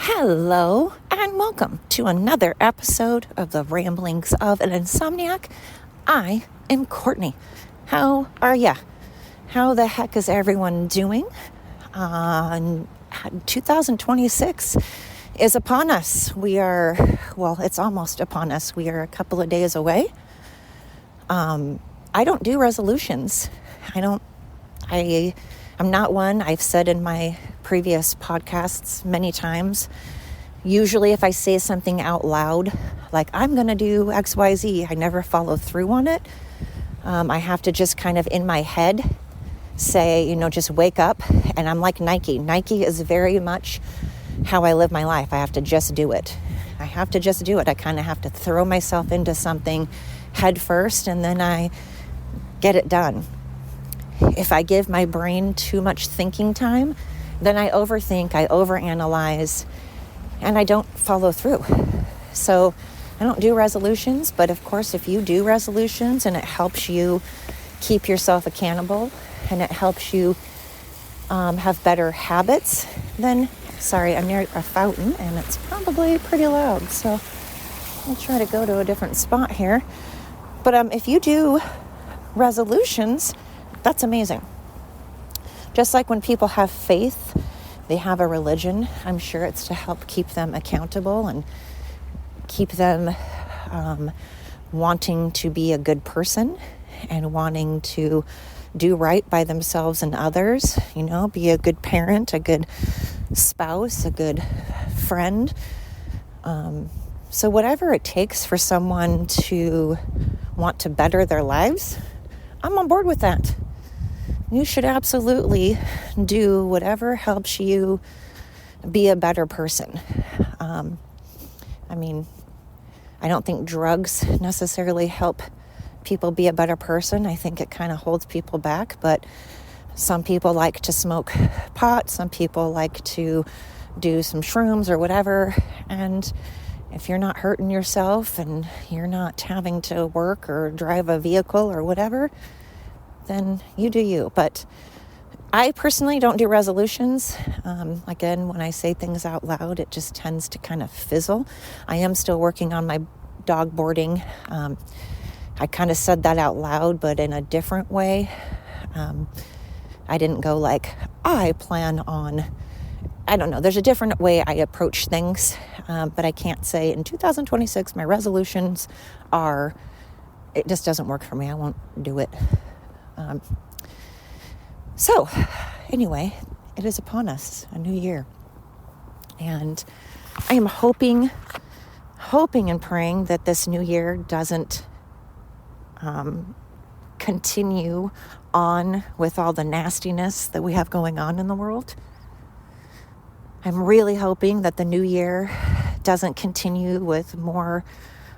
Hello and welcome to another episode of the Ramblings of an Insomniac. I am Courtney. How are ya? How the heck is everyone doing? 2026 is upon us. It's almost upon us. We are a couple of days away. I don't do resolutions. I'm not one. I've said in my previous podcasts many times, usually if I say something out loud, like I'm going to do XYZ, I never follow through on it. I have to just kind of in my head say, just wake up. And I'm like Nike. Nike is very much how I live my life. I have to just do it. I kind of have to throw myself into something head first, and then I get it done. If I give my brain too much thinking time, then I overthink, I overanalyze, and I don't follow through. So I don't do resolutions, but of course, if you do resolutions and it helps you keep yourself accountable and it helps you have better habits, then, sorry, I'm near a fountain and it's probably pretty loud, so I'll try to go to a different spot here. But if you do resolutions, that's amazing. Just like when people have faith, they have a religion. I'm sure it's to help keep them accountable and keep them wanting to be a good person and wanting to do right by themselves and others, be a good parent, a good spouse, a good friend. So whatever it takes for someone to want to better their lives, I'm on board with that. You should absolutely do whatever helps you be a better person. I don't think drugs necessarily help people be a better person. I think it kind of holds people back, but some people like to smoke pot, some people like to do some shrooms or whatever, and if you're not hurting yourself and you're not having to work or drive a vehicle or whatever, then you do you. But I personally don't do resolutions. Again, when I say things out loud, it just tends to kind of fizzle. I am still working on my dog boarding. I kind of said that out loud, but in a different way. I didn't go like, I plan on, I don't know. There's a different way I approach things, but I can't say in 2026, my resolutions are, it just doesn't work for me. I won't do it. So anyway, it is upon us, a new year. And I am hoping and praying that this new year doesn't continue on with all the nastiness that we have going on in the world. I'm really hoping that the new year doesn't continue with more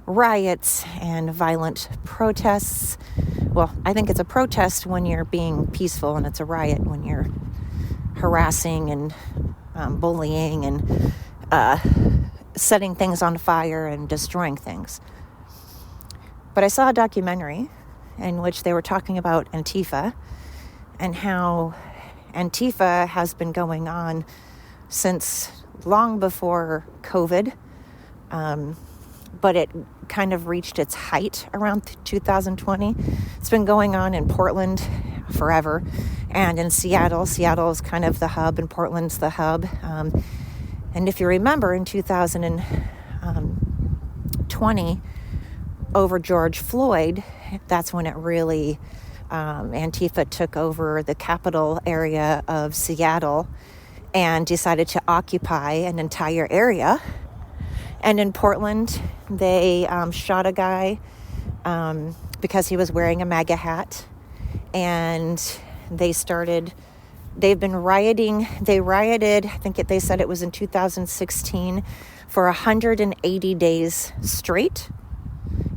riots and violent protests. Well, I think it's a protest when you're being peaceful, and it's a riot when you're harassing and bullying and setting things on fire and destroying things. But I saw a documentary in which they were talking about Antifa and how Antifa has been going on since long before COVID, but it kind of reached its height around 2020. It's been going on in Portland forever, and in Seattle. Seattle is kind of the hub, and Portland's the hub. And if you remember, in 2020, over George Floyd, that's when it really, Antifa took over the capital area of Seattle and decided to occupy an entire area. And in Portland, they shot a guy because he was wearing a MAGA hat. And they've been rioting. They rioted, I think they said it was in 2016, for 180 days straight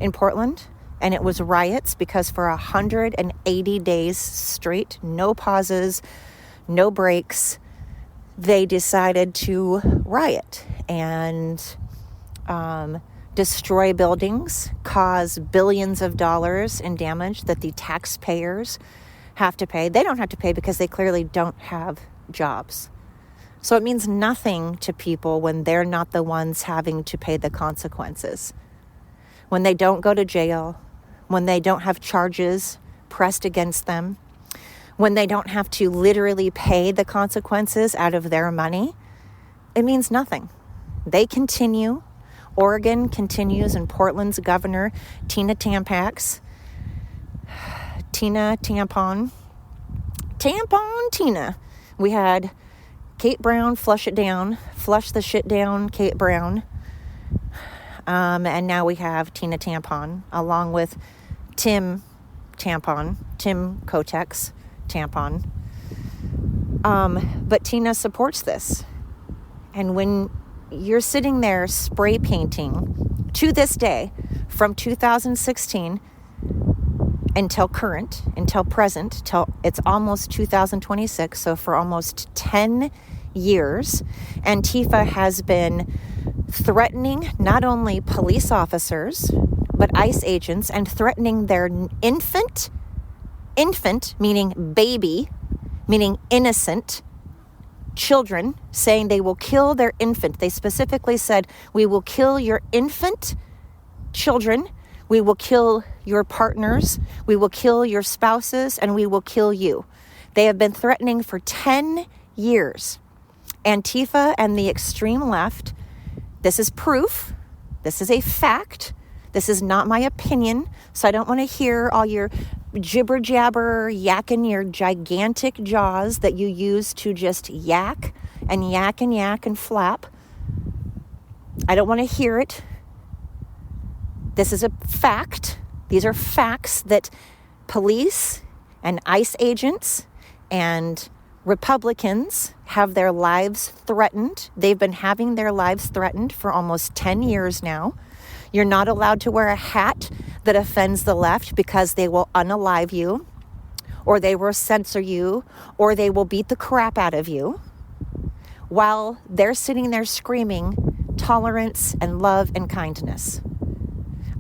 in Portland. And it was riots because for 180 days straight, no pauses, no breaks, they decided to riot and destroy buildings, cause billions of dollars in damage that the taxpayers have to pay. They don't have to pay because they clearly don't have jobs. So it means nothing to people when they're not the ones having to pay the consequences. When they don't go to jail, when they don't have charges pressed against them, when they don't have to literally pay the consequences out of their money, it means nothing. They continue. Oregon continues, and Portland's governor, Tina Tampon, Tina. We had Kate Brown, flush the shit down, Kate Brown. And now we have Tina Tampon, along with Tim Kotek's Tampon. But Tina supports this. And when you're sitting there spray painting to this day, from 2016 until present, till it's almost 2026, so for almost 10 years, Antifa has been threatening not only police officers, but ICE agents, and threatening their infant, meaning baby, meaning innocent, children, saying they will kill their infant. They specifically said, we will kill your infant children, we will kill your partners, we will kill your spouses, and we will kill you. They have been threatening for 10 years. Antifa and the extreme left, this is proof, this is a fact, this is not my opinion, so I don't want to hear all your jibber jabber, yakking your gigantic jaws that you use to just yak and flap. I don't want to hear it. This is a fact. These are facts that police and ICE agents and Republicans have their lives threatened. They've been having their lives threatened for almost 10 years now. You're not allowed to wear a hat that offends the left because they will unalive you, or they will censor you, or they will beat the crap out of you, while they're sitting there screaming tolerance and love and kindness.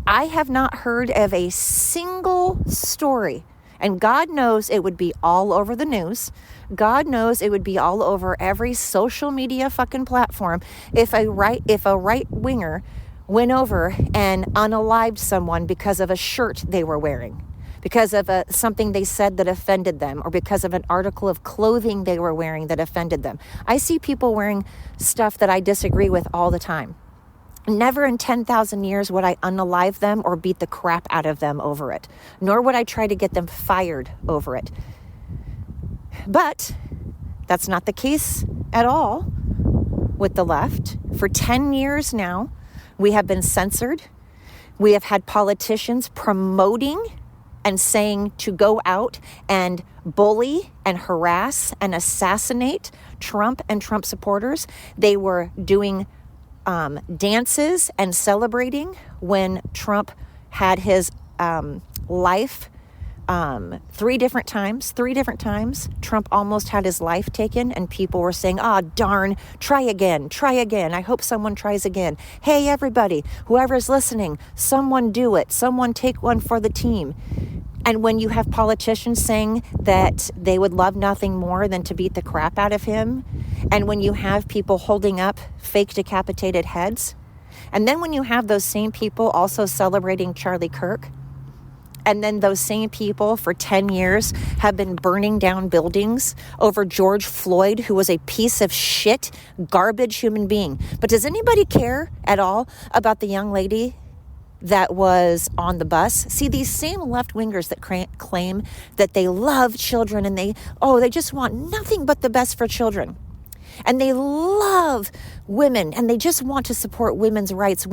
I have not heard of a single story, and God knows it would be all over the news. God knows it would be all over every social media fucking platform if a right winger went over and unalived someone because of a shirt they were wearing, because of something they said that offended them, or because of an article of clothing they were wearing that offended them. I see people wearing stuff that I disagree with all the time. Never in 10,000 years would I unalive them or beat the crap out of them over it, nor would I try to get them fired over it. But that's not the case at all with the left. For 10 years now, we have been censored. We have had politicians promoting and saying to go out and bully and harass and assassinate Trump and Trump supporters. They were doing dances and celebrating when Trump had his life. Three different times, Trump almost had his life taken, and people were saying, darn, try again. I hope someone tries again. Hey, everybody, whoever's listening, someone do it. Someone take one for the team. And when you have politicians saying that they would love nothing more than to beat the crap out of him, and when you have people holding up fake decapitated heads, and then when you have those same people also celebrating Charlie Kirk, and then those same people for 10 years have been burning down buildings over George Floyd, who was a piece of shit, garbage human being. But does anybody care at all about the young lady that was on the bus? See, these same left-wingers that claim that they love children and they just want nothing but the best for children. And they love women, and they just want to support women's rights.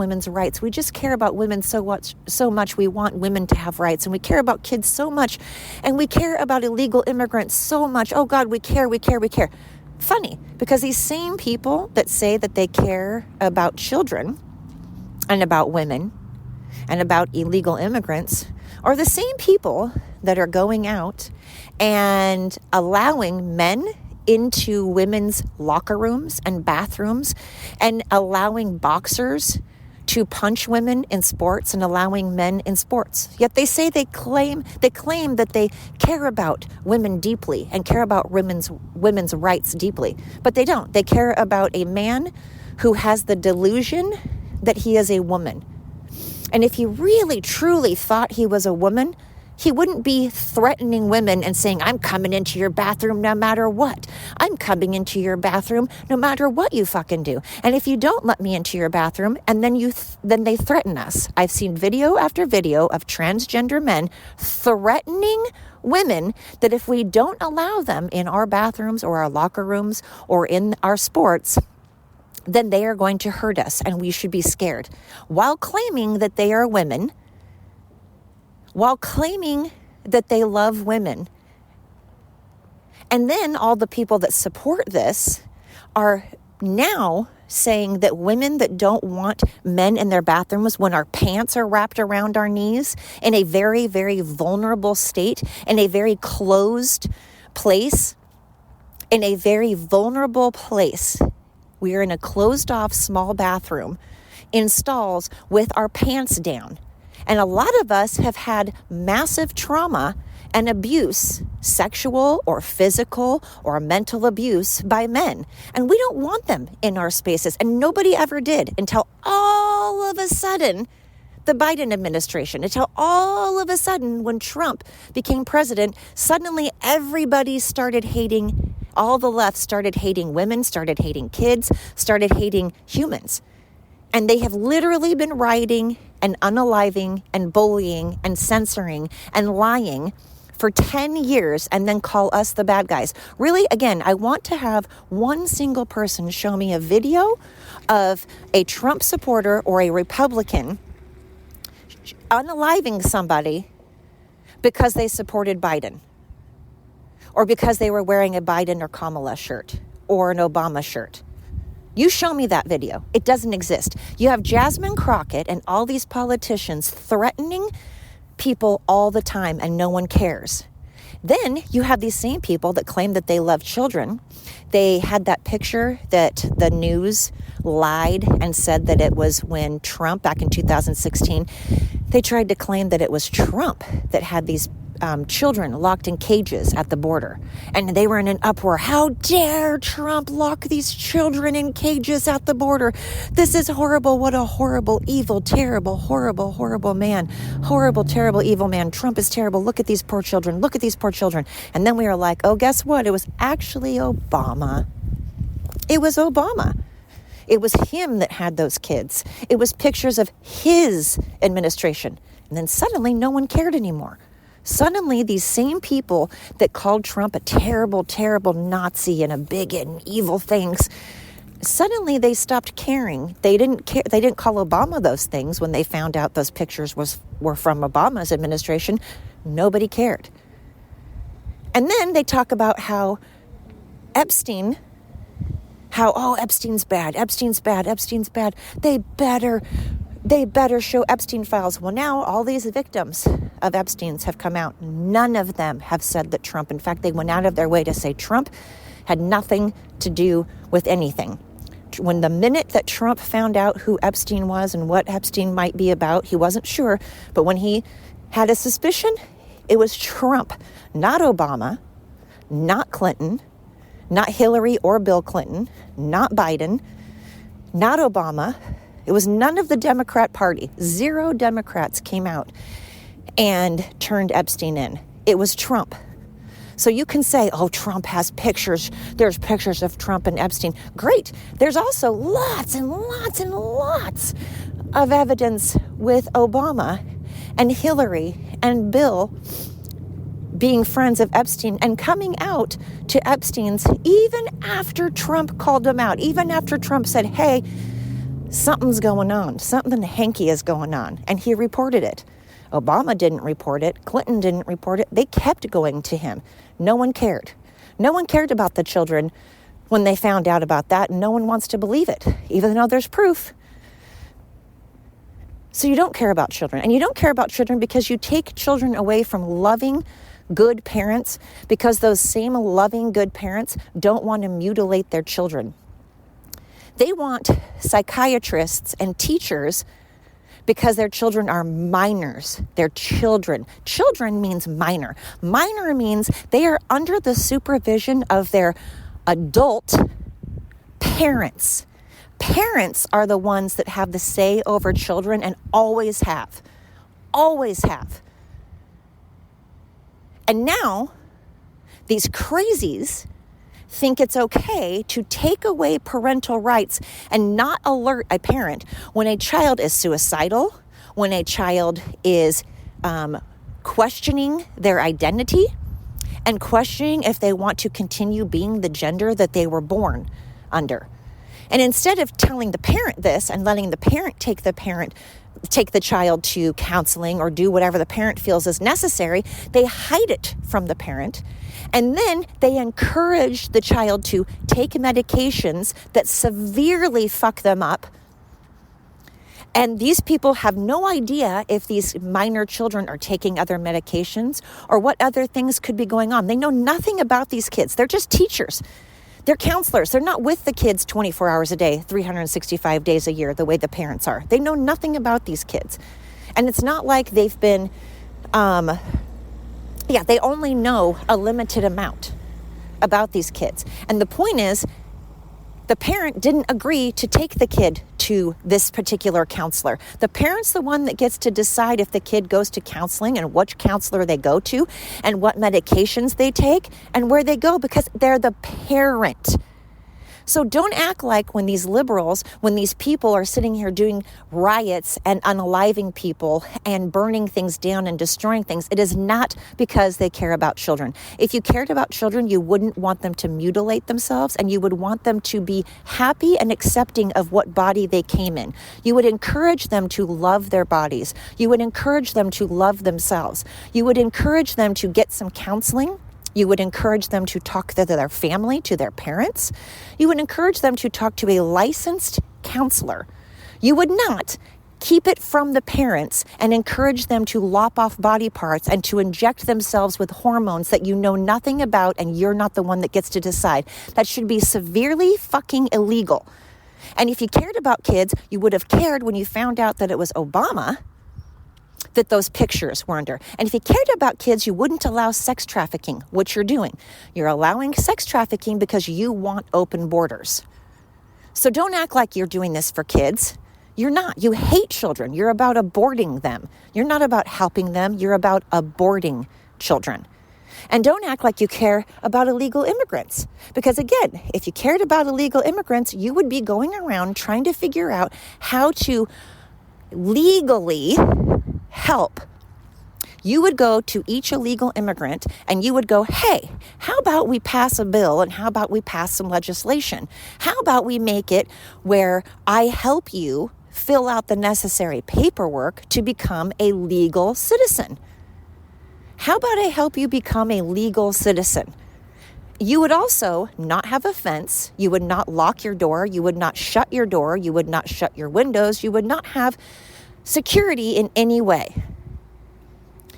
We just care about women so much. We want women to have rights, and we care about kids so much, and we care about illegal immigrants so much. Oh God, we care. Funny, because these same people that say that they care about children and about women and about illegal immigrants are the same people that are going out and allowing men into women's locker rooms and bathrooms, and allowing boxers to punch women in sports and allowing men in sports. Yet they say they claim that they care about women deeply and care about women's rights deeply. But they don't. They care about a man who has the delusion that he is a woman. And if he really, truly thought he was a woman, he wouldn't be threatening women and saying, I'm coming into your bathroom no matter what. I'm coming into your bathroom no matter what you fucking do. And if you don't let me into your bathroom, and then they threaten us. I've seen video after video of transgender men threatening women that if we don't allow them in our bathrooms or our locker rooms or in our sports, then they are going to hurt us and we should be scared. While claiming that they are women, while claiming that they love women. And then all the people that support this are now saying that women that don't want men in their bathrooms when our pants are wrapped around our knees in a very, very vulnerable state, in a very closed place, in a very vulnerable place. We are in a closed off small bathroom in stalls with our pants down. And a lot of us have had massive trauma and abuse, sexual or physical or mental abuse by men. And we don't want them in our spaces. And nobody ever did until all of a sudden, the Biden administration, until all of a sudden when Trump became president, suddenly everybody started hating, all the left started hating women, started hating kids, started hating humans. And they have literally been rioting and unaliving and bullying and censoring and lying for 10 years and then call us the bad guys. Really, again, I want to have one single person show me a video of a Trump supporter or a Republican unaliving somebody because they supported Biden or because they were wearing a Biden or Kamala shirt or an Obama shirt. You show me that video. It doesn't exist. You have Jasmine Crockett and all these politicians threatening people all the time and no one cares. Then you have these same people that claim that they love children. They had that picture that the news lied and said that it was when Trump, back in 2016, they tried to claim that it was Trump that had these children locked in cages at the border. And they were in an uproar. How dare Trump lock these children in cages at the border? This is horrible. What a horrible, evil, terrible, horrible, horrible man. Horrible, terrible, evil man. Trump is terrible. Look at these poor children. Look at these poor children. And then we were like, oh, guess what? It was actually Obama. It was Obama. It was him that had those kids. It was pictures of his administration. And then suddenly no one cared anymore. Suddenly, these same people that called Trump a terrible, terrible Nazi and a bigot and evil things, suddenly they stopped caring. They didn't care. They didn't call Obama those things when they found out those pictures were from Obama's administration. Nobody cared. And then they talk about how Epstein's bad. Epstein's bad. They better show Epstein files. Well, now all these victims of Epstein's have come out. None of them have said that Trump, in fact, they went out of their way to say Trump had nothing to do with anything. When the minute that Trump found out who Epstein was and what Epstein might be about, he wasn't sure. But when he had a suspicion, it was Trump, not Obama, not Clinton, not Hillary or Bill Clinton, not Biden, not Obama. It was none of the Democrat Party. 0 Democrats came out and turned Epstein in. It was Trump. So you can say, oh, Trump has pictures. There's pictures of Trump and Epstein. Great. There's also lots and lots and lots of evidence with Obama and Hillary and Bill being friends of Epstein and coming out to Epstein's even after Trump called them out, even after Trump said, hey, something's going on. Something hanky is going on. And he reported it. Obama didn't report it. Clinton didn't report it. They kept going to him. No one cared. No one cared about the children when they found out about that. And no one wants to believe it, even though there's proof. So you don't care about children. And you don't care about children because you take children away from loving, good parents, because those same loving, good parents don't want to mutilate their children. They want psychiatrists and teachers because their children are minors. They're children. Children means minor. Minor means they are under the supervision of their adult parents. Parents are the ones that have the say over children and always have. Always have. And now, these crazies think it's okay to take away parental rights and not alert a parent when a child is suicidal, when a child is questioning their identity and questioning if they want to continue being the gender that they were born under. And instead of telling the parent this and letting the parent take the child to counseling or do whatever the parent feels is necessary, they hide it from the parent. And then they encourage the child to take medications that severely fuck them up. And these people have no idea if these minor children are taking other medications or what other things could be going on. They know nothing about these kids. They're just teachers. They're counselors. They're not with the kids 24 hours a day, 365 days a year, the way the parents are. They know nothing about these kids. And it's not like they've been, they only know a limited amount about these kids. And the point is, the parent didn't agree to take the kid to this particular counselor. The parent's the one that gets to decide if the kid goes to counseling and which counselor they go to and what medications they take and where they go because they're the parent. So don't act like when these liberals, when these people are sitting here doing riots and unaliving people and burning things down and destroying things, it is not because they care about children. If you cared about children, you wouldn't want them to mutilate themselves and you would want them to be happy and accepting of what body they came in. You would encourage them to love their bodies. You would encourage them to love themselves. You would encourage them to get some counseling. You would encourage them to talk to their family, to their parents. You would encourage them to talk to a licensed counselor. You would not keep it from the parents and encourage them to lop off body parts and to inject themselves with hormones that you know nothing about and you're not the one that gets to decide. That should be severely fucking illegal. And if you cared about kids, you would have cared when you found out that it was Obama that those pictures were under. And if you cared about kids, you wouldn't allow sex trafficking, which you're doing. You're allowing sex trafficking because you want open borders. So don't act like you're doing this for kids. You're not. You hate children. You're about aborting them. You're not about helping them. You're about aborting children. And don't act like you care about illegal immigrants. Because again, if you cared about illegal immigrants, you would be going around trying to figure out how to legally help. You would go to each illegal immigrant and you would go, hey, how about we pass a bill and how about we pass some legislation? How about we make it where I help you fill out the necessary paperwork to become a legal citizen? How about I help you become a legal citizen? You would also not have a fence. You would not lock your door. You would not shut your door. You would not shut your windows. You would not have security in any way.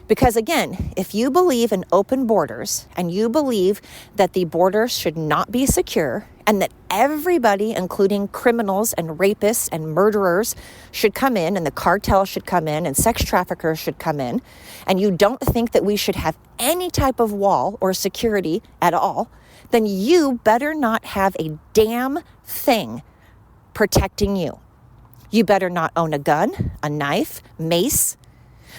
Because again, if you believe in open borders and you believe that the borders should not be secure and that everybody, including criminals and rapists and murderers, should come in and the cartel should come in and sex traffickers should come in, and you don't think that we should have any type of wall or security at all, then you better not have a damn thing protecting you. You better not own a gun, a knife, mace.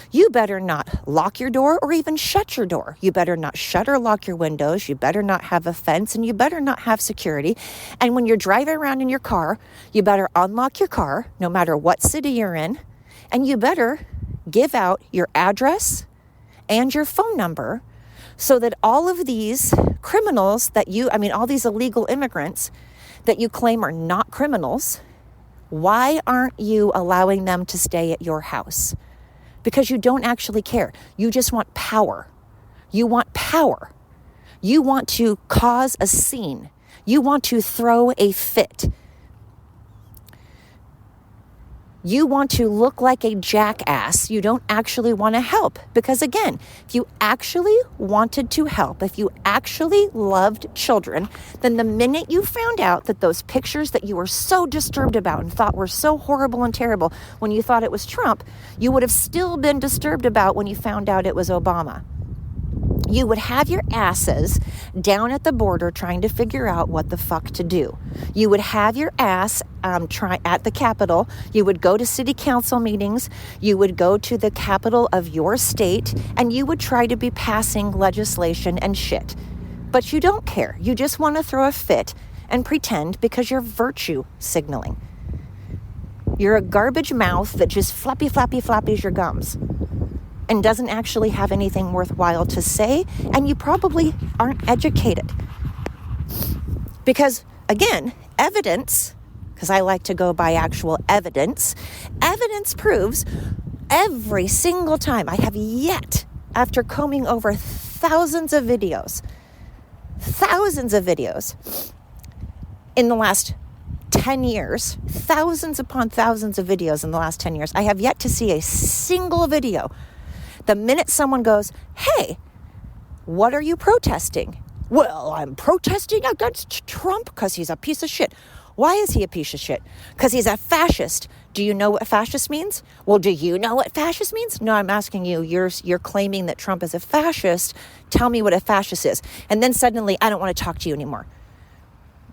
You better not lock your door or even shut your door. You better not shut or lock your windows. You better not have a fence and you better not have security. And when you're driving around in your car, you better unlock your car, no matter what city you're in. And you better give out your address and your phone number so that all of these criminals all these illegal immigrants that you claim are not criminals, why aren't you allowing them to stay at your house? Because you don't actually care. You just want power. You want power. You want to cause a scene. You want to throw a fit. You want to look like a jackass. You don't actually want to help. Because again, if you actually wanted to help, if you actually loved children, then the minute you found out that those pictures that you were so disturbed about and thought were so horrible and terrible when you thought it was Trump, you would have still been disturbed about when you found out it was Obama. You would have your asses down at the border trying to figure out what the fuck to do. You would have your ass at the Capitol. You would go to city council meetings. You would go to the capital of your state, and you would try to be passing legislation and shit. But you don't care. You just want to throw a fit and pretend because you're virtue signaling. You're a garbage mouth that just flappies your gums and doesn't actually have anything worthwhile to say, and you probably aren't educated. Because, again, evidence, because I like to go by actual evidence proves every single time. I have yet, after combing over thousands of videos in the last 10 years, thousands upon thousands of videos in the last 10 years, I have yet to see a single video. The minute someone goes, hey, what are you protesting? Well, I'm protesting against Trump because he's a piece of shit. Why is he a piece of shit? Because he's a fascist. Do you know what fascist means? Well, do you know what fascist means? No, I'm asking you. You're claiming that Trump is a fascist. Tell me what a fascist is. And then suddenly, I don't want to talk to you anymore.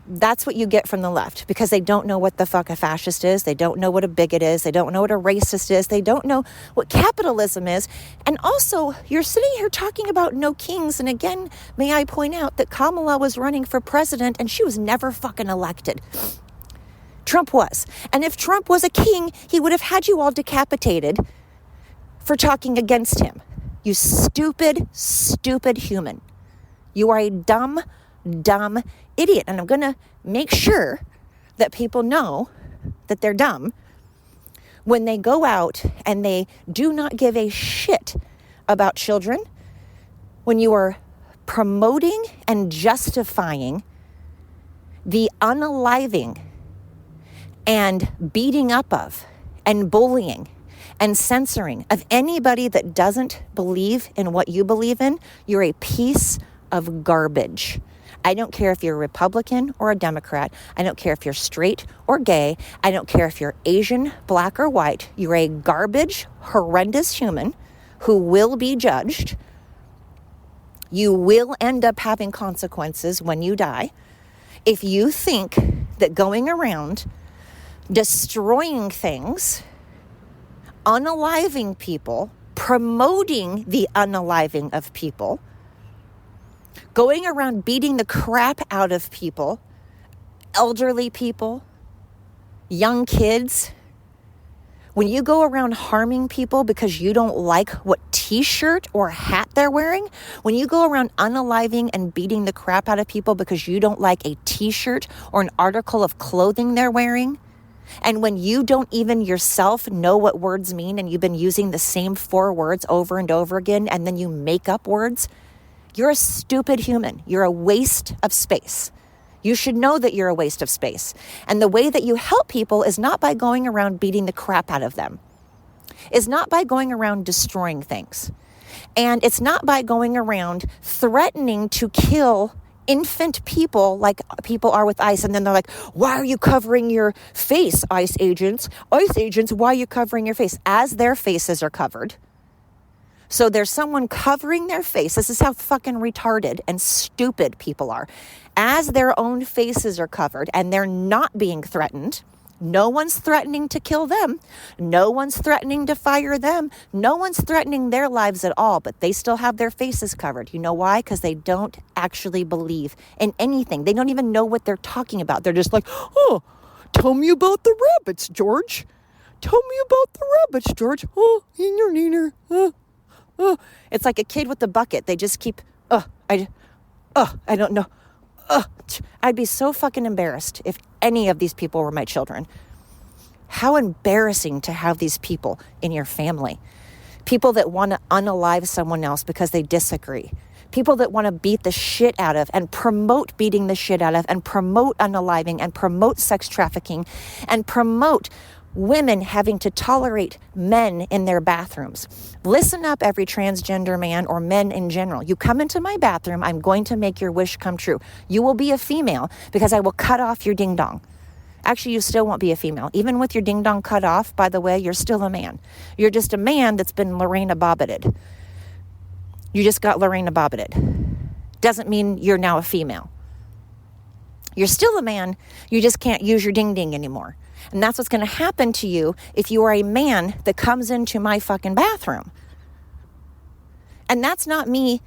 That's what you get from the left, because they don't know what the fuck a fascist is. They don't know what a bigot is. They don't know what a racist is. They don't know what capitalism is. And also, you're sitting here talking about no kings. And again, may I point out that Kamala was running for president and she was never fucking elected. Trump was. And if Trump was a king, he would have had you all decapitated for talking against him. You stupid, stupid human. You are a dumb idiot. And I'm going to make sure that people know that they're dumb when they go out and they do not give a shit about children, when you are promoting and justifying the unaliving and beating up of and bullying and censoring of anybody that doesn't believe in what you believe in. You're a piece of garbage. I don't care if you're a Republican or a Democrat. I don't care if you're straight or gay. I don't care if you're Asian, black, or white. You're a garbage, horrendous human who will be judged. You will end up having consequences when you die. If you think that going around destroying things, unaliving people, promoting the unaliving of people, going around beating the crap out of people, elderly people, young kids, when you go around harming people because you don't like what t-shirt or hat they're wearing, when you go around unaliving and beating the crap out of people because you don't like a t-shirt or an article of clothing they're wearing, and when you don't even yourself know what words mean and you've been using the same 4 words over and over again, and then you make up words, you're a stupid human. You're a waste of space. You should know that you're a waste of space. And the way that you help people is not by going around beating the crap out of them. It's not by going around destroying things. And it's not by going around threatening to kill infant people like people are with ICE. And then they're like, why are you covering your face, ICE agents? ICE agents, why are you covering your face? As their faces are covered. So there's someone covering their face. This is how fucking retarded and stupid people are. As their own faces are covered and they're not being threatened, no one's threatening to kill them. No one's threatening to fire them. No one's threatening their lives at all, but they still have their faces covered. You know why? Because they don't actually believe in anything. They don't even know what they're talking about. They're just like, oh, tell me about the rabbits, George. Tell me about the rabbits, George. Oh, neener. It's like a kid with a bucket. They just keep, I don't know. I'd be so fucking embarrassed if any of these people were my children. How embarrassing to have these people in your family. People that want to unalive someone else because they disagree. People that want to beat the shit out of and promote beating the shit out of and promote unaliving and promote sex trafficking and promote women having to tolerate men in their bathrooms. Listen up, every transgender man or men in general. You come into my bathroom, I'm going to make your wish come true. You will be a female because I will cut off your ding dong. Actually, you still won't be a female. Even with your ding dong cut off, by the way, you're still a man. You're just a man that's been Lorena Bobbited. You just got Lorena Bobbited. Doesn't mean you're now a female. You're still a man. You just can't use your ding ding anymore. And that's what's going to happen to you if you are a man that comes into my fucking bathroom. And that's not me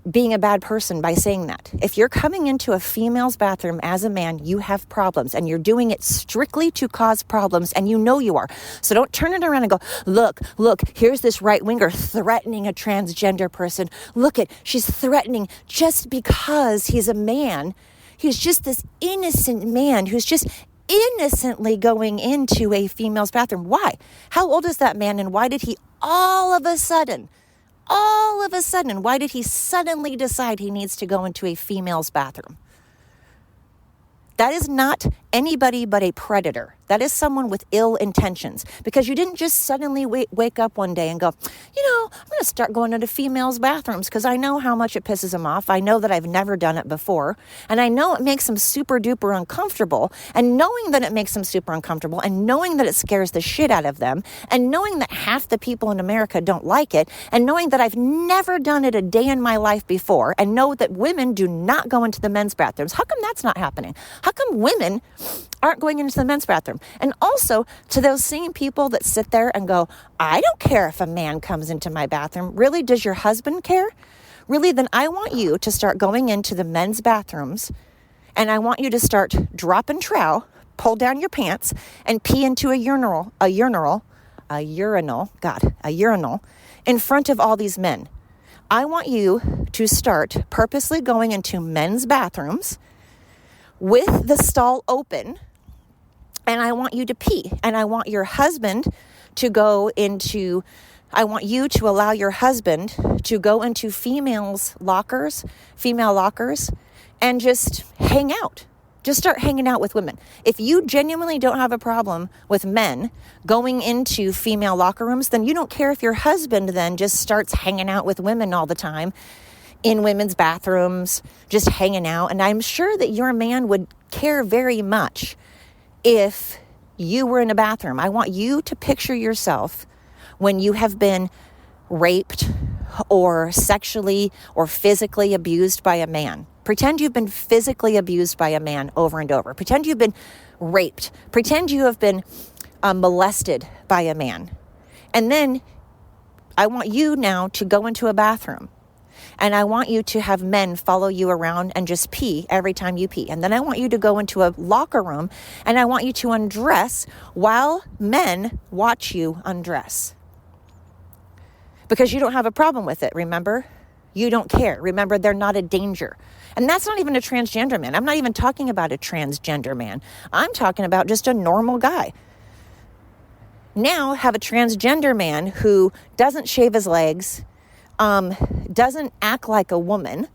being a bad person by saying that. If you're coming into a female's bathroom as a man, you have problems, and you're doing it strictly to cause problems, and you know you are. So don't turn it around and go, look, here's this right-winger threatening a transgender person. Look at, she's threatening just because he's a man. He's just this innocent man who's just innocently going into a female's bathroom. Why? How old is that man, and why did he all of a sudden, why did he suddenly decide he needs to go into a female's bathroom? That is not anybody but a predator. That is someone with ill intentions, because you didn't just suddenly wake up one day and go, I'm going to start going into females' bathrooms because I know how much it pisses them off. I know that I've never done it before, and I know it makes them super duper uncomfortable. And knowing that it makes them super uncomfortable, and knowing that it scares the shit out of them, and knowing that half the people in America don't like it, and knowing that I've never done it a day in my life before, and know that women do not go into the men's bathrooms. How come that's not happening? How come women aren't going into the men's bathroom? And also, to those same people that sit there and go, I don't care if a man comes into my bathroom. Really? Does your husband care? Really? Then I want you to start going into the men's bathrooms, and I want you to start dropping trowel, pull down your pants, and pee into a urinal in front of all these men. I want you to start purposely going into men's bathrooms with the stall open, and I want you to pee. And I want your husband to go into, I want you to allow your husband to go into female lockers, and just hang out. Just start hanging out with women. If you genuinely don't have a problem with men going into female locker rooms, then you don't care if your husband then just starts hanging out with women all the time in women's bathrooms, just hanging out. And I'm sure that your man would care very much if you were in a bathroom. I want you to picture yourself when you have been raped or sexually or physically abused by a man. Pretend you've been physically abused by a man over and over. Pretend you've been raped. Pretend you have been molested by a man. And then I want you now to go into a bathroom. And I want you to have men follow you around and just pee every time you pee. And then I want you to go into a locker room, and I want you to undress while men watch you undress. Because you don't have a problem with it, remember? You don't care. Remember, they're not a danger. And that's not even a transgender man. I'm not even talking about a transgender man. I'm talking about just a normal guy. Now have a transgender man who doesn't shave his legs, doesn't act like a woman,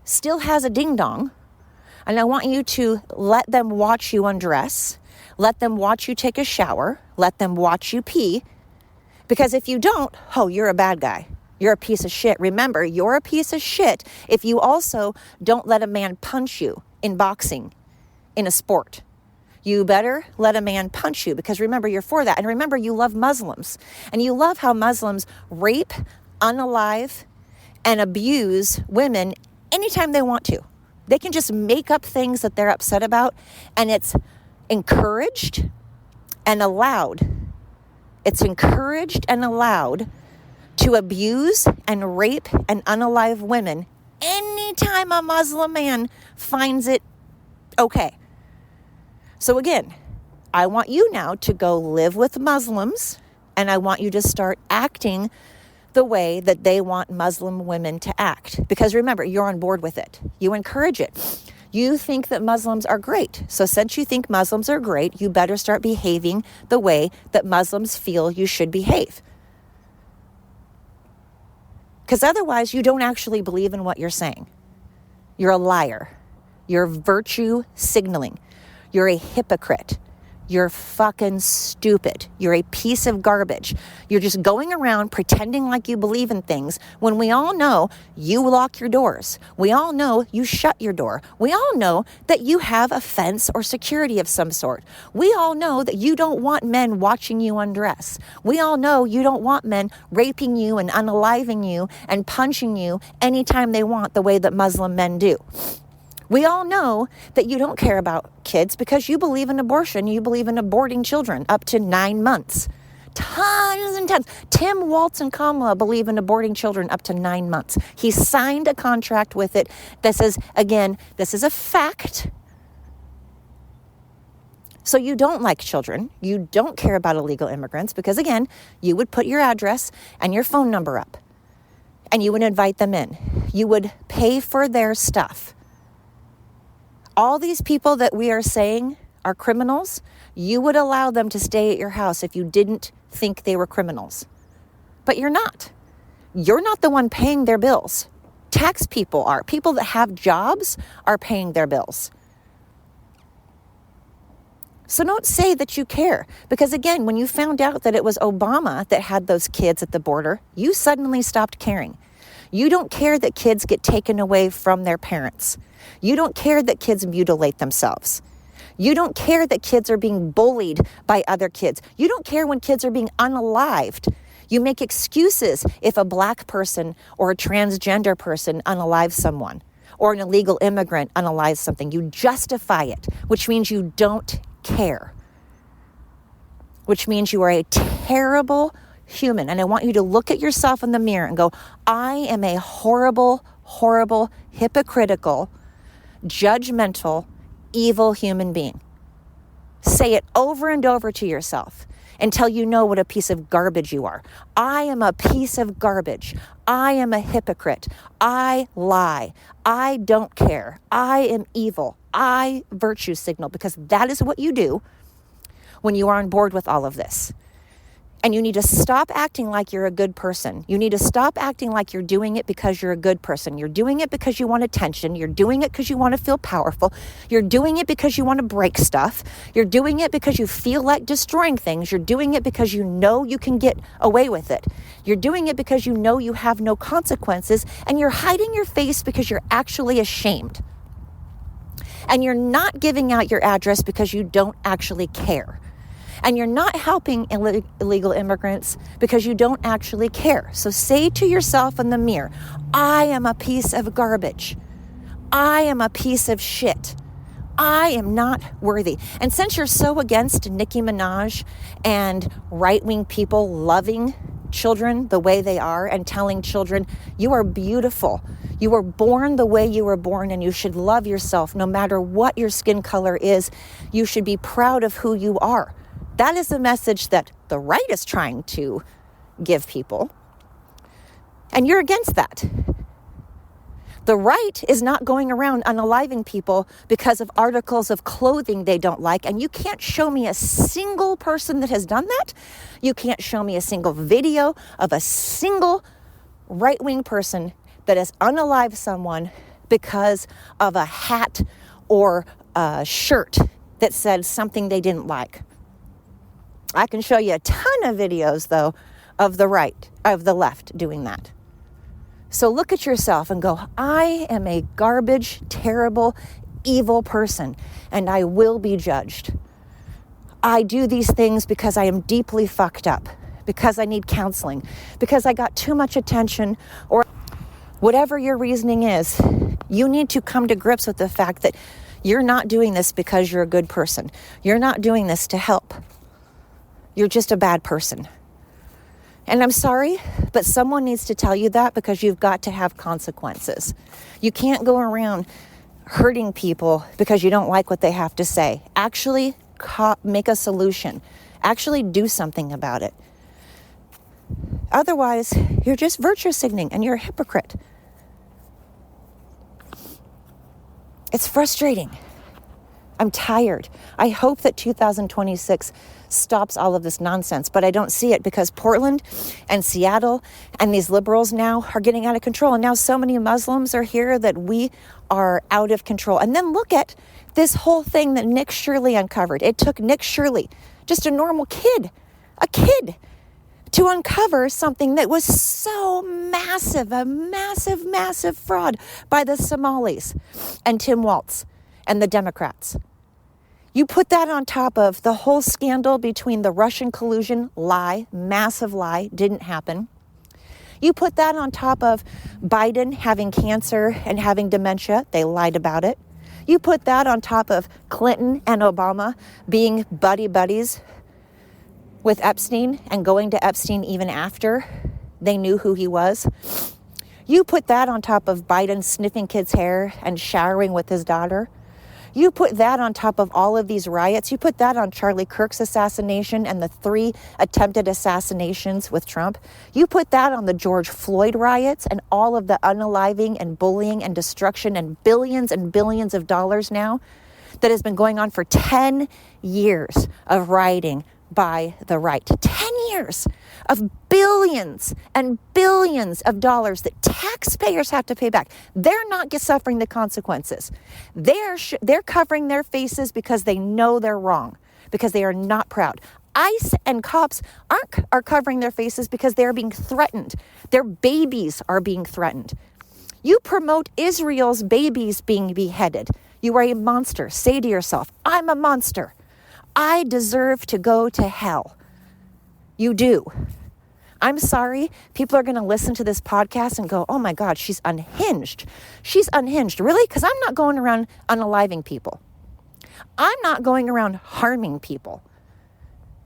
still has a ding-dong, and I want you to let them watch you undress, let them watch you take a shower, let them watch you pee, because if you don't, you're a bad guy. You're a piece of shit. Remember, you're a piece of shit if you also don't let a man punch you in boxing, in a sport. You better let a man punch you, because remember, you're for that. And remember, you love Muslims. And you love how Muslims rape, unalive, and abuse women anytime they want to. They can just make up things that they're upset about, and it's encouraged and allowed. It's encouraged and allowed to abuse and rape and unalive women anytime a Muslim man finds it okay. So again, I want you now to go live with Muslims, and I want you to start acting the way that they want Muslim women to act. Because remember, you're on board with it. You encourage it. You think that Muslims are great. So since you think Muslims are great, you better start behaving the way that Muslims feel you should behave. Because otherwise, you don't actually believe in what you're saying. You're a liar. You're virtue signaling. You're a hypocrite. You're fucking stupid. You're a piece of garbage. You're just going around pretending like you believe in things when we all know you lock your doors. We all know you shut your door. We all know that you have a fence or security of some sort. We all know that you don't want men watching you undress. We all know you don't want men raping you and unaliving you and punching you anytime they want, the way that Muslim men do. We all know that you don't care about kids because you believe in abortion. You believe in aborting children up to 9 months. Tons and tons. Tim, Waltz, and Kamala believe in aborting children up to 9 months. He signed a contract with it. This is a fact. So you don't like children. You don't care about illegal immigrants because, again, you would put your address and your phone number up and you would invite them in. You would pay for their stuff. All these people that we are saying are criminals, you would allow them to stay at your house if you didn't think they were criminals. But you're not. You're not the one paying their bills. Tax people are. People that have jobs are paying their bills. So don't say that you care. Because again, when you found out that it was Obama that had those kids at the border, you suddenly stopped caring. You don't care that kids get taken away from their parents. You don't care that kids mutilate themselves. You don't care that kids are being bullied by other kids. You don't care when kids are being unalived. You make excuses if a black person or a transgender person unalives someone or an illegal immigrant unalives something. You justify it, which means you don't care, which means you are a terrible human. And I want you to look at yourself in the mirror and go, I am a horrible, horrible, hypocritical, judgmental, evil human being. Say it over and over to yourself until you know what a piece of garbage you are. I am a piece of garbage. I am a hypocrite. I lie. I don't care. I am evil. I virtue signal, because that is what you do when you are on board with all of this. And you need to stop acting like you're a good person. You need to stop acting like you're doing it because you're a good person. You're doing it because you want attention. You're doing it because you want to feel powerful. You're doing it because you want to break stuff. You're doing it because you feel like destroying things. You're doing it because you know you can get away with it. You're doing it because you know you have no consequences. And you're hiding your face because you're actually ashamed. And you're not giving out your address because you don't actually care. And you're not helping illegal immigrants because you don't actually care. So say to yourself in the mirror, I am a piece of garbage. I am a piece of shit. I am not worthy. And since you're so against Nicki Minaj and right-wing people loving children the way they are and telling children, you are beautiful. You were born the way you were born and you should love yourself no matter what your skin color is. You should be proud of who you are. That is the message that the right is trying to give people. And you're against that. The right is not going around unaliving people because of articles of clothing they don't like. And you can't show me a single person that has done that. You can't show me a single video of a single right-wing person that has unalived someone because of a hat or a shirt that said something they didn't like. I can show you a ton of videos, though, of the left doing that. So look at yourself and go, I am a garbage, terrible, evil person, and I will be judged. I do these things because I am deeply fucked up, because I need counseling, because I got too much attention, or whatever your reasoning is. You need to come to grips with the fact that you're not doing this because you're a good person. You're not doing this to help. You're just a bad person. And I'm sorry, but someone needs to tell you that, because you've got to have consequences. You can't go around hurting people because you don't like what they have to say. Actually, make a solution. Actually do something about it. Otherwise, you're just virtue signaling and you're a hypocrite. It's frustrating. I'm tired. I hope that 2026 stops all of this nonsense, but I don't see it, because Portland and Seattle and these liberals now are getting out of control. And now so many Muslims are here that we are out of control. And then look at This whole thing that Nick Shirley uncovered, it took Nick Shirley, just a normal kid, to uncover something that was so massive, a massive, massive fraud by the Somalis and Tim Walz and the Democrats. You put that on top of the whole scandal between the Russian collusion, lie, massive lie, didn't happen. You put that on top of Biden having cancer and having dementia, they lied about it. You put that on top of Clinton and Obama being buddies with Epstein and going to Epstein even after they knew who he was. You put that on top of Biden sniffing kids' hair and showering with his daughter. You put that on top of all of these riots. You put that on Charlie Kirk's assassination and the 3 attempted assassinations with Trump. You put that on the George Floyd riots and all of the unaliving and bullying and destruction and billions of dollars now that has been going on for 10 years of rioting by the right. 10 years of billions and billions of dollars that taxpayers have to pay back. They're not suffering the consequences. They're covering their faces because they know they're wrong, because they are not proud. ICE and cops are covering their faces because they're being threatened. Their babies are being threatened. You promote Israel's babies being beheaded. You are a monster. Say to yourself, I'm a monster. I deserve to go to hell. You do. I'm sorry. People are going to listen to this podcast and go, oh my God, she's unhinged. She's unhinged. Really? Because I'm not going around unaliving people. I'm not going around harming people.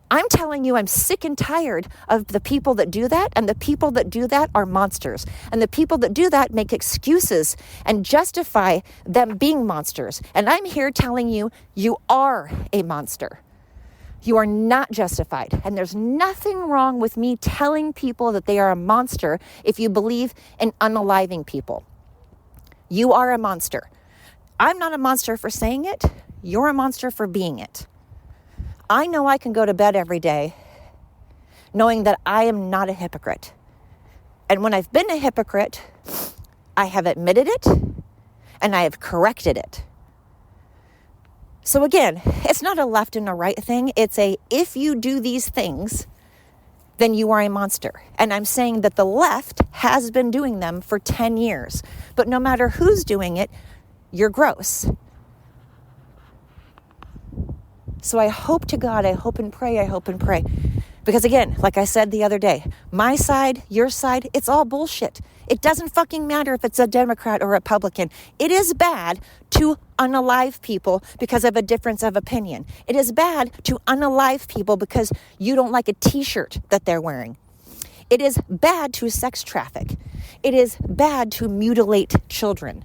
I'm telling you, I'm sick and tired of the people that do that. And the people that do that are monsters. And the people that do that make excuses and justify them being monsters. And I'm here telling you, you are a monster. You are not justified. And there's nothing wrong with me telling people that they are a monster if you believe in unaliving people. You are a monster. I'm not a monster for saying it. You're a monster for being it. I know I can go to bed every day knowing that I am not a hypocrite. And when I've been a hypocrite, I have admitted it and I have corrected it. So again, it's not a left and a right thing. It's if you do these things, then you are a monster. And I'm saying that the left has been doing them for 10 years. But no matter who's doing it, you're gross. So I hope to God, I hope and pray. Because again, like I said the other day, my side, your side, it's all bullshit. It doesn't fucking matter if it's a Democrat or Republican. It is bad to unalive people because of a difference of opinion. It is bad to unalive people because you don't like a t-shirt that they're wearing. It is bad to sex traffic. It is bad to mutilate children.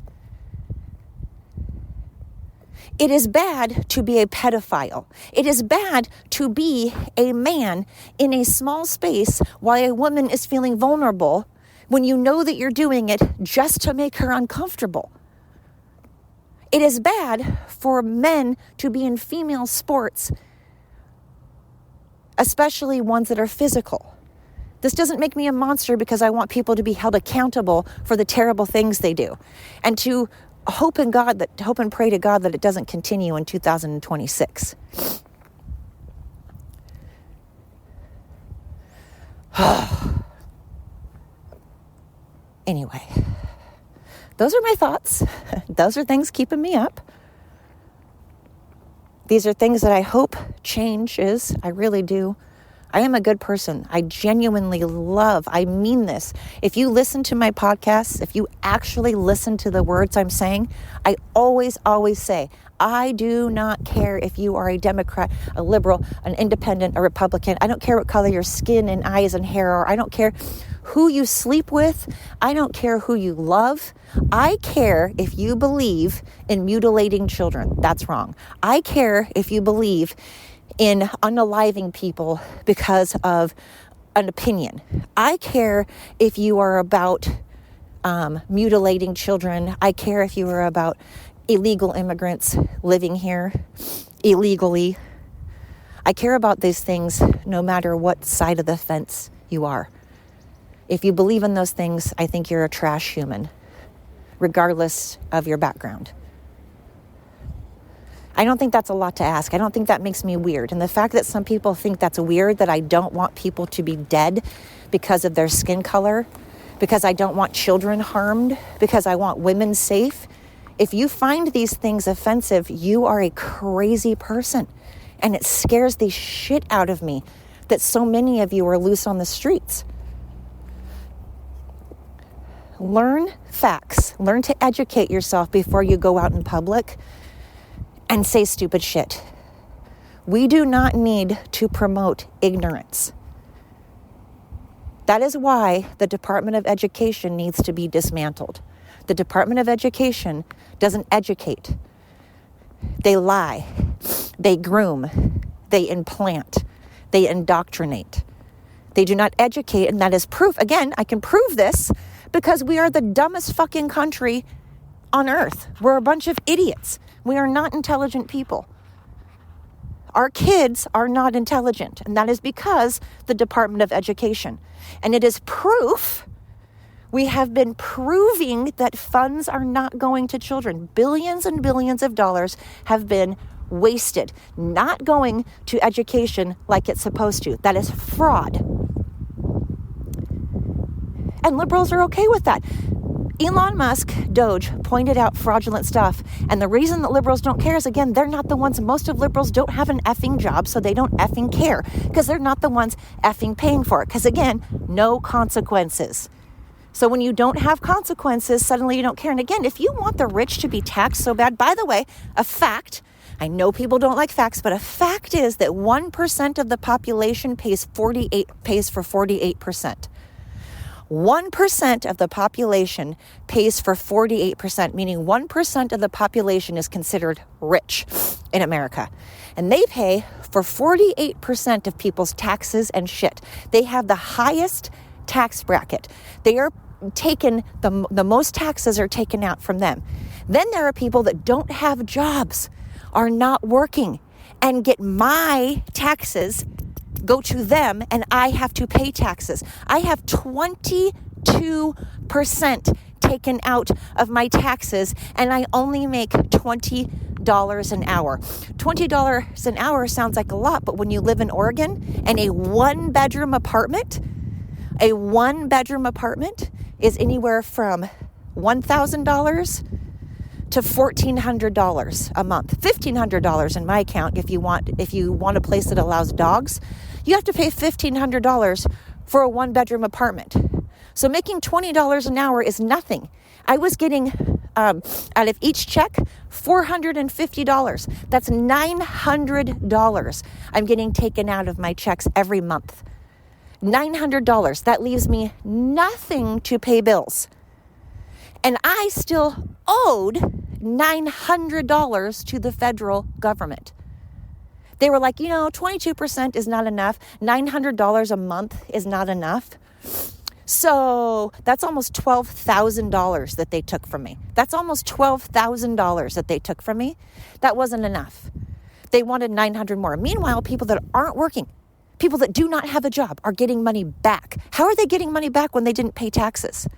It is bad to be a pedophile. It is bad to be a man in a small space while a woman is feeling vulnerable when you know that you're doing it just to make her uncomfortable. It is bad for men to be in female sports, especially ones that are physical. This doesn't make me a monster because I want people to be held accountable for the terrible things they do, and to hope and pray to God that it doesn't continue in 2026. Anyway, those are my thoughts. Those are things keeping me up. These are things that I hope changes. I really do. I am a good person. I genuinely I mean this. If you listen to my podcasts, if you actually listen to the words I'm saying, I always say, I do not care if you are a Democrat, a liberal, an independent, a Republican. I don't care what color your skin and eyes and hair are. I don't care who you sleep with. I don't care who you love. I care if you believe in mutilating children. That's wrong. I care if you believe in unaliving people because of an opinion. I care if you are about mutilating children. I care if you are about illegal immigrants living here illegally. I care about these things no matter what side of the fence you are. If you believe in those things, I think you're a trash human, regardless of your background. I don't think that's a lot to ask. I don't think that makes me weird. And the fact that some people think that's weird, that I don't want people to be dead because of their skin color, because I don't want children harmed, because I want women safe. If you find these things offensive, you are a crazy person. And it scares the shit out of me that so many of you are loose on the streets. Learn facts. Learn to educate yourself before you go out in public and say stupid shit. We do not need to promote ignorance. That is why the Department of Education needs to be dismantled. The Department of Education doesn't educate. They lie. They groom. They implant. They indoctrinate. They do not educate, and that is proof. Again, I can prove this because we are the dumbest fucking country on earth. We're a bunch of idiots. We are not intelligent people. Our kids are not intelligent, and that is because the Department of Education. And it is proof. We have been proving that funds are not going to children. Billions and billions of dollars have been wasted, not going to education like it's supposed to. That is fraud. And liberals are okay with that. Elon Musk, Doge, pointed out fraudulent stuff. And the reason that liberals don't care is, again, they're not the ones. Most of liberals don't have an effing job, so they don't effing care because they're not the ones effing paying for it. Because, again, no consequences. So when you don't have consequences, suddenly you don't care. And again, if you want the rich to be taxed so bad, by the way, a fact, I know people don't like facts, but a fact is that 1% of the population pays for 48%. 1% of the population pays for 48%, meaning 1% of the population is considered rich in America. And they pay for 48% of people's taxes and shit. They have the highest tax bracket. They are taken, the most taxes are taken out from them. Then there are people that don't have jobs, are not working, and get my taxes go to them, and I have to pay taxes. I have 22% taken out of my taxes, and I only make $20 an hour. $20 an hour sounds like a lot, but when you live in Oregon and a one-bedroom apartment is anywhere from $1,000 to $1,400 a month. $1,500 in my account if you want a place that allows dogs. You have to pay $1,500 for a one-bedroom apartment. So making $20 an hour is nothing. I was getting, out of each check, $450. That's $900 I'm getting taken out of my checks every month. $900. That leaves me nothing to pay bills. And I still owed $900 to the federal government. They were like, 22% is not enough. $900 a month is not enough. So that's almost $12,000 that they took from me. That's almost $12,000 that they took from me. That wasn't enough. They wanted $900 more. Meanwhile, people that aren't working, people that do not have a job are getting money back. How are they getting money back when they didn't pay taxes?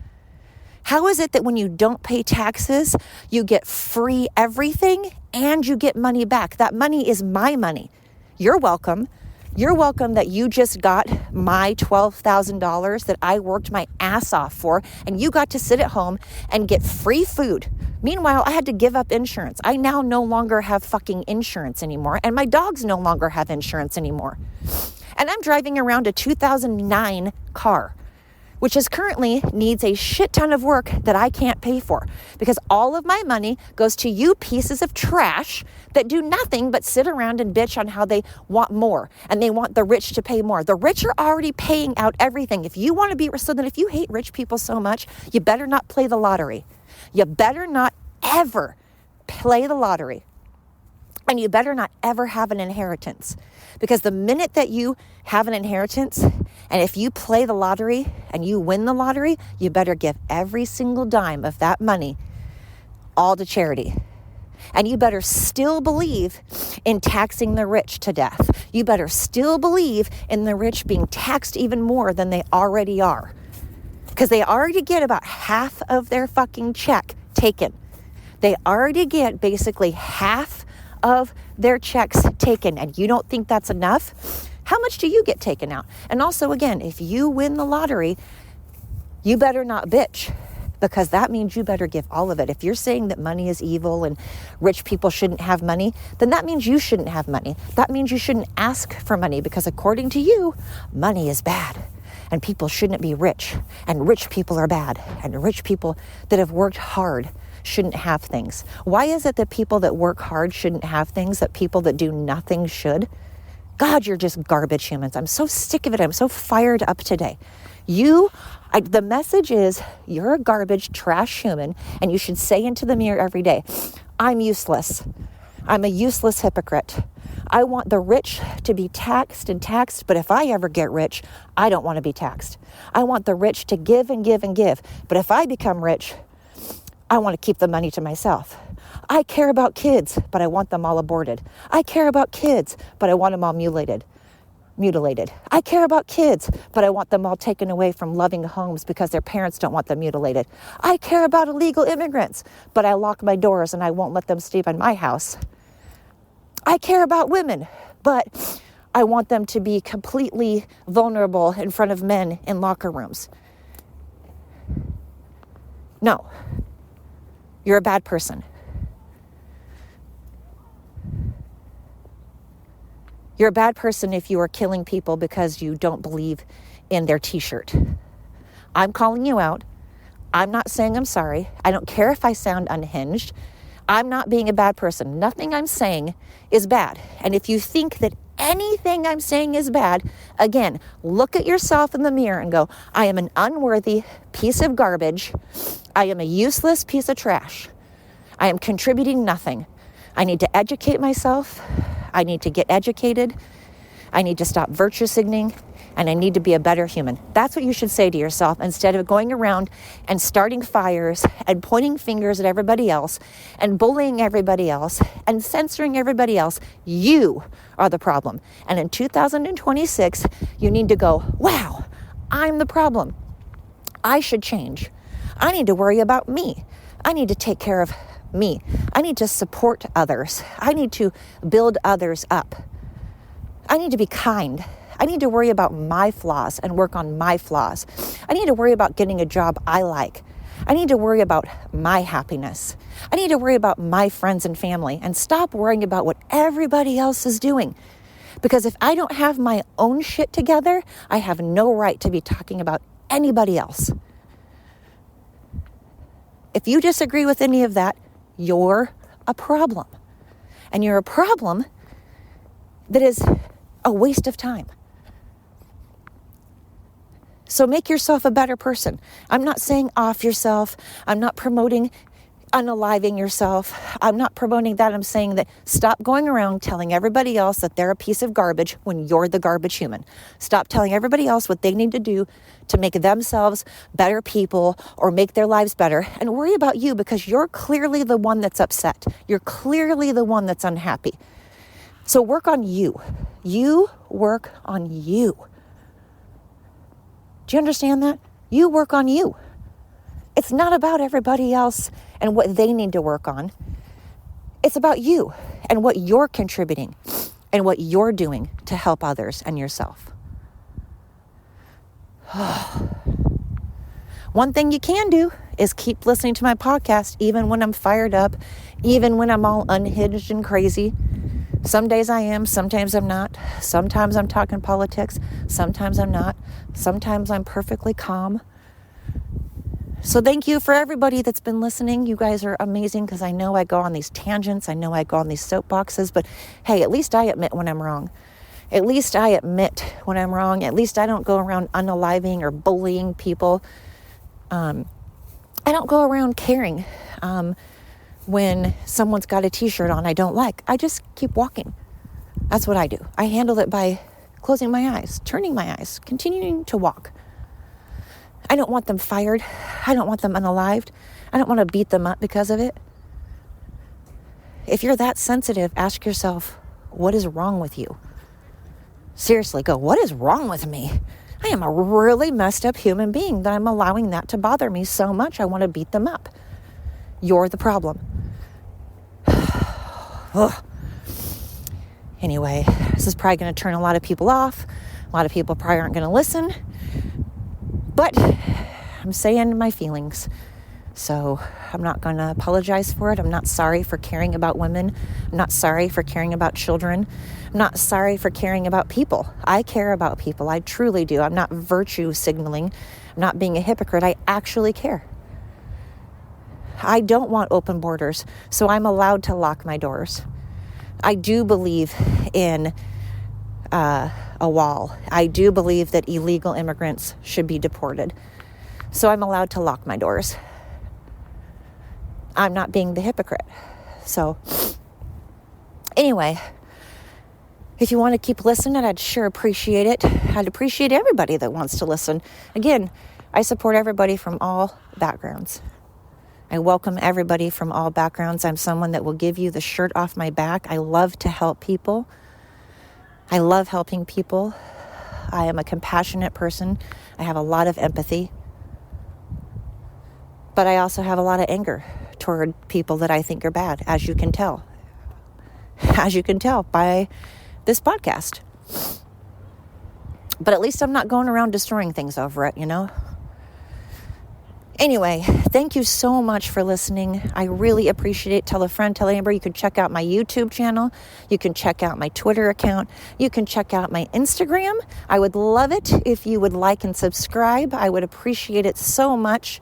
How is it that when you don't pay taxes, you get free everything and you get money back? That money is my money. You're welcome. You're welcome that you just got my $12,000 that I worked my ass off for, and you got to sit at home and get free food. Meanwhile, I had to give up insurance. I now no longer have fucking insurance anymore, and my dogs no longer have insurance anymore. And I'm driving around a 2009 car, which is currently needs a shit ton of work that I can't pay for because all of my money goes to you pieces of trash that do nothing but sit around and bitch on how they want more and they want the rich to pay more. The rich are already paying out everything. If you want to be, so then if you hate rich people so much, you better not play the lottery. You better not ever play the lottery. And you better not ever have an inheritance. Because the minute that you have an inheritance, and if you play the lottery and you win the lottery, you better give every single dime of that money all to charity. And you better still believe in taxing the rich to death. You better still believe in the rich being taxed even more than they already are. Because they already get about half of their fucking check taken. They already get basically half of their checks taken, and you don't think that's enough? How much do you get taken out? And also, again, if you win the lottery, you better not bitch, because that means you better give all of it. If you're saying that money is evil and rich people shouldn't have money, then that means you shouldn't have money. That means you shouldn't ask for money, because according to you, money is bad and people shouldn't be rich, and rich people are bad, and rich people that have worked hard shouldn't have things. Why is it that people that work hard shouldn't have things that people that do nothing should? God, you're just garbage humans. I'm so sick of it. I'm so fired up today. The message is you're a garbage, trash human, and you should say into the mirror every day, I'm useless. I'm a useless hypocrite. I want the rich to be taxed and taxed, but if I ever get rich, I don't want to be taxed. I want the rich to give and give and give, but if I become rich, I want to keep the money to myself. I care about kids, but I want them all aborted. I care about kids, but I want them all mutilated. I care about kids, but I want them all taken away from loving homes because their parents don't want them mutilated. I care about illegal immigrants, but I lock my doors and I won't let them sleep in my house. I care about women, but I want them to be completely vulnerable in front of men in locker rooms. No, you're a bad person. You're a bad person if you are killing people because you don't believe in their t-shirt. I'm calling you out. I'm not saying I'm sorry. I don't care if I sound unhinged. I'm not being a bad person. Nothing I'm saying is bad. And if you think that anything I'm saying is bad, again, look at yourself in the mirror and go, I am an unworthy piece of garbage. I am a useless piece of trash. I am contributing nothing. I need to educate myself. I need to get educated. I need to stop virtue signaling, and I need to be a better human. That's what you should say to yourself instead of going around and starting fires and pointing fingers at everybody else and bullying everybody else and censoring everybody else. You are the problem. And in 2026, you need to go, wow, I'm the problem. I should change. I need to worry about me. I need to take care of me. I need to support others. I need to build others up. I need to be kind. I need to worry about my flaws and work on my flaws. I need to worry about getting a job I like. I need to worry about my happiness. I need to worry about my friends and family and stop worrying about what everybody else is doing. Because if I don't have my own shit together, I have no right to be talking about anybody else. If you disagree with any of that, you're a problem. And you're a problem that is a waste of time. So make yourself a better person. I'm not saying off yourself. I'm not promoting unaliving yourself. I'm not promoting that. I'm saying that stop going around telling everybody else that they're a piece of garbage when you're the garbage human. Stop telling everybody else what they need to do to make themselves better people or make their lives better, and worry about you, because you're clearly the one that's upset. You're clearly the one that's unhappy. So work on you. You work on you. Do you understand that? You work on you. It's not about everybody else and what they need to work on. It's about you and what you're contributing and what you're doing to help others and yourself. One thing you can do is keep listening to my podcast, even when I'm fired up, even when I'm all unhinged and crazy. Some days I am, sometimes I'm not. Sometimes I'm talking politics, sometimes I'm not. Sometimes I'm perfectly calm. So thank you for everybody that's been listening. You guys are amazing, because I know I go on these tangents. I know I go on these soapboxes, but hey, at least I admit when I'm wrong. At least I admit when I'm wrong. At least I don't go around unaliving or bullying people. I don't go around caring when someone's got a t-shirt on I don't like. I just keep walking. That's what I do. I handle it by closing my eyes, turning my eyes, continuing to walk. I don't want them fired. I don't want them unalived. I don't want to beat them up because of it. If you're that sensitive, ask yourself, what is wrong with you? Seriously, go, what is wrong with me? I am a really messed up human being that I'm allowing that to bother me so much. I want to beat them up. You're the problem. Anyway, this is probably going to turn a lot of people off. A lot of people probably aren't going to listen. But I'm saying my feelings. So I'm not going to apologize for it. I'm not sorry for caring about women. I'm not sorry for caring about children. I'm not sorry for caring about people. I care about people. I truly do. I'm not virtue signaling. I'm not being a hypocrite. I actually care. I don't want open borders, so I'm allowed to lock my doors. I do believe in a wall. I do believe that illegal immigrants should be deported. So I'm allowed to lock my doors. I'm not being the hypocrite. So anyway, if you want to keep listening, I'd sure appreciate it. I'd appreciate everybody that wants to listen. Again, I support everybody from all backgrounds. I welcome everybody from all backgrounds. I'm someone that will give you the shirt off my back. I love to help people. I love helping people. I am a compassionate person. I have a lot of empathy. But I also have a lot of anger toward people that I think are bad, as you can tell. As you can tell by this podcast. But at least I'm not going around destroying things over it, you know? Anyway, thank you so much for listening. I really appreciate it. Tell a friend, tell a neighbor. You can check out my YouTube channel. You can check out my Twitter account. You can check out my Instagram. I would love it if you would like and subscribe. I would appreciate it so much.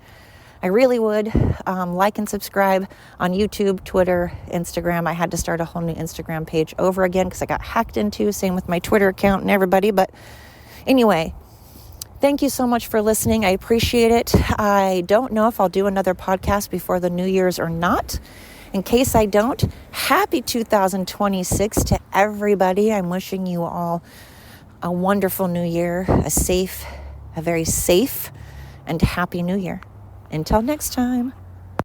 I really would. Like and subscribe on YouTube, Twitter, Instagram. I had to start a whole new Instagram page over again because I got hacked into. Same with my Twitter account and everybody. But anyway, thank you so much for listening. I appreciate it. I don't know if I'll do another podcast before the New Year's or not. In case I don't, happy 2026 to everybody. I'm wishing you all a wonderful new year, a very safe and happy new year. Until next time.